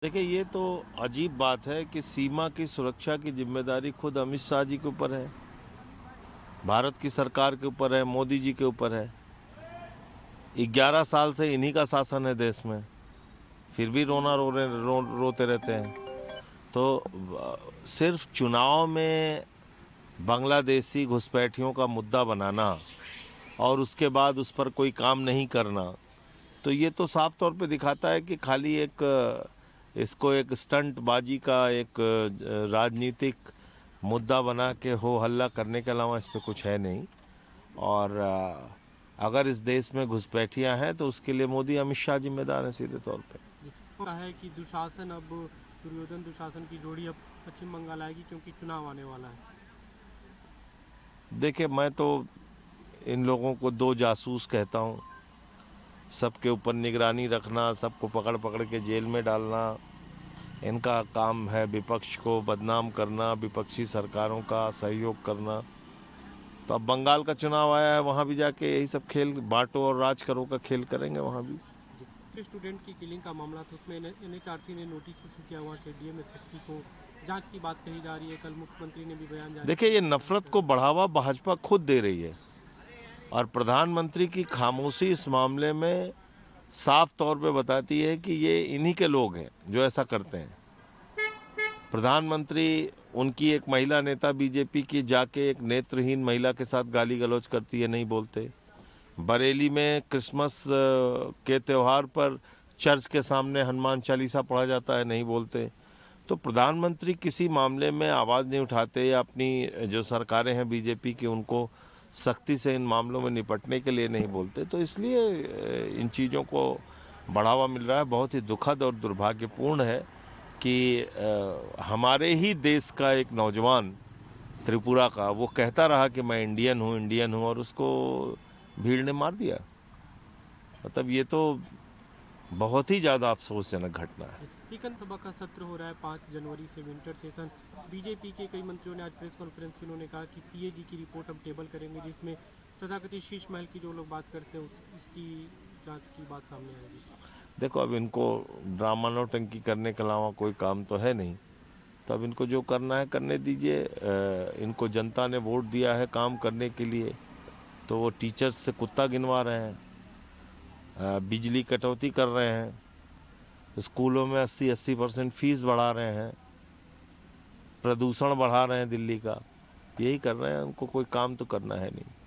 देखिए, ये तो अजीब बात है कि सीमा की सुरक्षा की जिम्मेदारी खुद अमित शाह जी के ऊपर है, भारत की सरकार के ऊपर है, मोदी जी के ऊपर है। 11 साल से इन्हीं का शासन है देश में, फिर भी रोते रहते हैं। तो सिर्फ चुनाव में बांग्लादेशी घुसपैठियों का मुद्दा बनाना और उसके बाद उस पर कोई काम नहीं करना, तो ये तो साफ तौर पे दिखाता है कि खाली इसको एक स्टंट बाजी का एक राजनीतिक मुद्दा बना के हो हल्ला करने के अलावा इस पे कुछ है नहीं। और अगर इस देश में घुसपैठियां हैं तो उसके लिए मोदी अमित शाह जिम्मेदार हैं सीधे तौर पे। है कि दुशासन अब दुर्योधन दुशासन की जोड़ी अब पश्चिम बंगाल आएगी क्योंकि चुनाव आने वाला है। देखिए, मैं तो इन लोगों को दो जासूस कहता हूँ। सबके ऊपर निगरानी रखना, सबको पकड़ पकड़ के जेल में डालना, इनका काम है विपक्ष को बदनाम करना, विपक्षी सरकारों का सहयोग करना। तो अब बंगाल का चुनाव आया है, वहाँ भी जाके यही सब खेल बांटो और राज करो का खेल करेंगे वहाँ भी। स्टूडेंट की किलिंग का मामला था, उसमें एनएचआरसी ने नोटिस इशू किया हुआ के डीएमएसएसपी को, जांच की बात कही जा रही है। कल मुख्यमंत्री ने भी बयान जारी देखिए, ये किया। नफरत को बढ़ावा भाजपा खुद दे रही है और प्रधानमंत्री की खामोशी इस मामले में साफ तौर पे बताती है कि ये इन्हीं के लोग हैं जो ऐसा करते हैं। प्रधानमंत्री, उनकी एक महिला नेता बीजेपी की जाके एक नेत्रहीन महिला के साथ गाली गलौज करती है, नहीं बोलते। बरेली में क्रिसमस के त्यौहार पर चर्च के सामने हनुमान चालीसा पढ़ा जाता है, नहीं बोलते। तो प्रधानमंत्री किसी मामले में आवाज़ नहीं उठाते या अपनी जो सरकारें हैं बीजेपी की उनको सख्ती से इन मामलों में निपटने के लिए नहीं बोलते। तो इसलिए इन चीज़ों को बढ़ावा मिल रहा है। बहुत ही दुखद और दुर्भाग्यपूर्ण है कि हमारे ही देश का एक नौजवान त्रिपुरा का, वो कहता रहा कि मैं इंडियन हूँ और उसको भीड़ ने मार दिया। मतलब ये तो बहुत ही ज़्यादा अफसोसजनक घटना है। विधानसभा का सत्र हो रहा है 5 जनवरी से, विंटर सेशन। बीजेपी के कई मंत्रियों ने आज प्रेस कॉन्फ्रेंस की, उन्होंने कहा कि सीएजी की रिपोर्ट अब टेबल करेंगे जिसमें तथाकथित शीश महल की जो लोग बात करते हैं उसकी जांच की बात सामने आएगी। देखो, अब इनको ड्रामा नौटंकी करने के अलावा कोई काम तो है नहीं, तो अब इनको जो करना है करने दीजिए। इनको जनता ने वोट दिया है काम करने के लिए, तो वो टीचर्स से कुत्ता गिनवा रहे हैं, बिजली कटौती कर रहे हैं, स्कूलों में 80% फीस बढ़ा रहे हैं, प्रदूषण बढ़ा रहे हैं दिल्ली का, यही कर रहे हैं। उनको कोई काम तो करना है नहीं।